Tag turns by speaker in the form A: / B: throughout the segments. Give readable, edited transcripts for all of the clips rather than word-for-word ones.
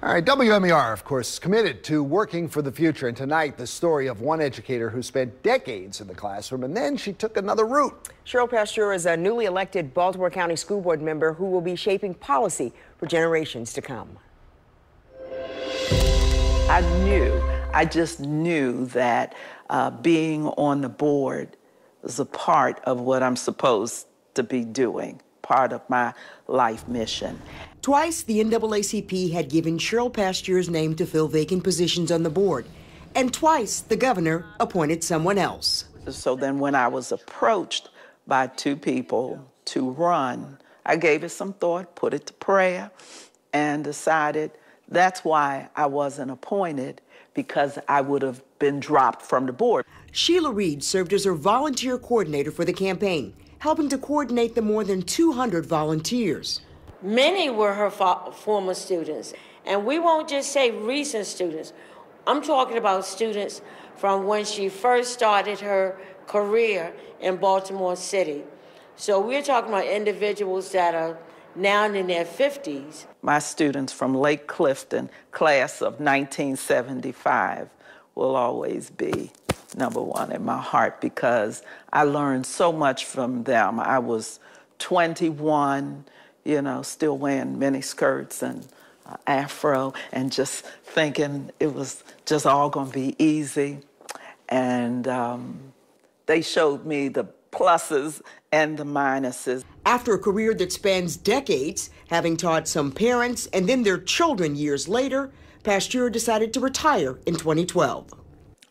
A: All right, WMER, of course, is committed to working for the future. And tonight, the story of one educator who spent decades in the classroom and then she took another route.
B: Cheryl Pasteur is a newly elected Baltimore County School Board member who will be shaping policy for generations to come.
C: I just knew that being on the board was a part of what I'm supposed to be doing, part of my life mission.
B: Twice, the NAACP had given Cheryl Pasteur's name to fill vacant positions on the board, and twice the governor appointed someone else.
C: So then when I was approached by two people to run, I gave it some thought, put it to prayer, and decided that's why I wasn't appointed, because I would have been dropped from the board.
B: Sheila Reed served as her volunteer coordinator for the campaign, helping to coordinate the more than 200 volunteers.
D: Many were her former students, and we won't just say recent students. I'm talking about students from when she first started her career in Baltimore City. So we're talking about individuals that are now in their 50s.
C: My students from Lake Clifton, class of 1975, will always be #1 in my heart because I learned so much from them. I was 21, you know, still wearing mini skirts and afro and just thinking it was just all going to be easy. And they showed me the pluses and the minuses.
B: After a career that spans decades, having taught some parents and then their children years later, Pasteur decided to retire in 2012.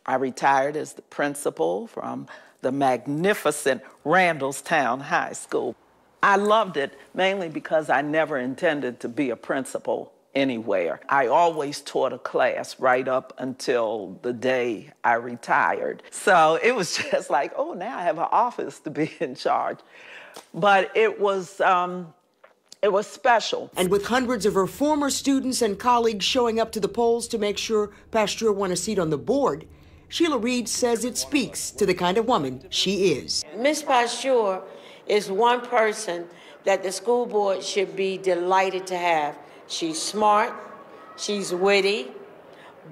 C: I retired as the principal from the magnificent Randallstown High School. I loved it mainly because I never intended to be a principal anywhere. I always taught a class right up until the day I retired. So it was just like, oh, now I have an office to be in charge. But it was special.
B: And with hundreds of her former students and colleagues showing up to the polls to make sure Pasteur won a seat on the board, Sheila Reed says it speaks to the kind of woman she is.
D: Ms. Pasteur is one person that the school board should be delighted to have. She's smart, she's witty,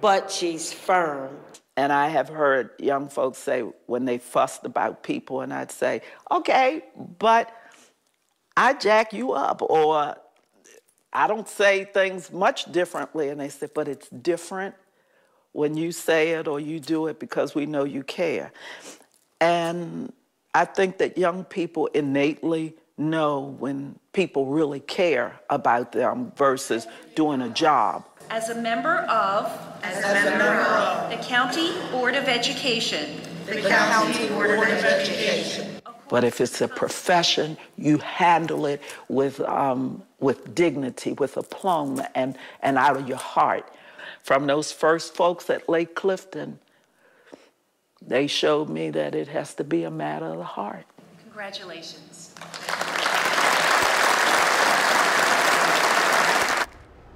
D: but she's firm.
C: And I have heard young folks say when they fussed about people, and I'd say, okay, but I jack you up, or I don't say things much differently. And they say, but it's different when you say it or you do it because we know you care. And I think that young people innately know when people really care about them versus doing a job.
E: As a member of the County Board of Education.
C: But if it's a profession, you handle it with dignity, with aplomb, and out of your heart. From those first folks at Lake Clifton, they showed me that it has to be a matter of the heart.
E: Congratulations.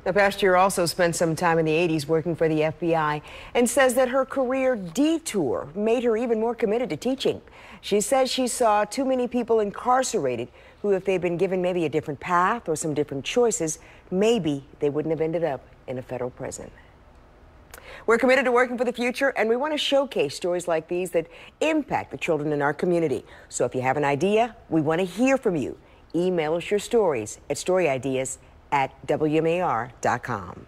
B: Now, Pasteur also spent some time in the 80s working for the FBI and says that her career detour made her even more committed to teaching. She says she saw too many people incarcerated who, if they'd been given maybe a different path or some different choices, maybe they wouldn't have ended up in a federal prison. We're committed to working for the future, and we want to showcase stories like these that impact the children in our community. So if you have an idea, we want to hear from you. Email us your stories at storyideas@wmar.com.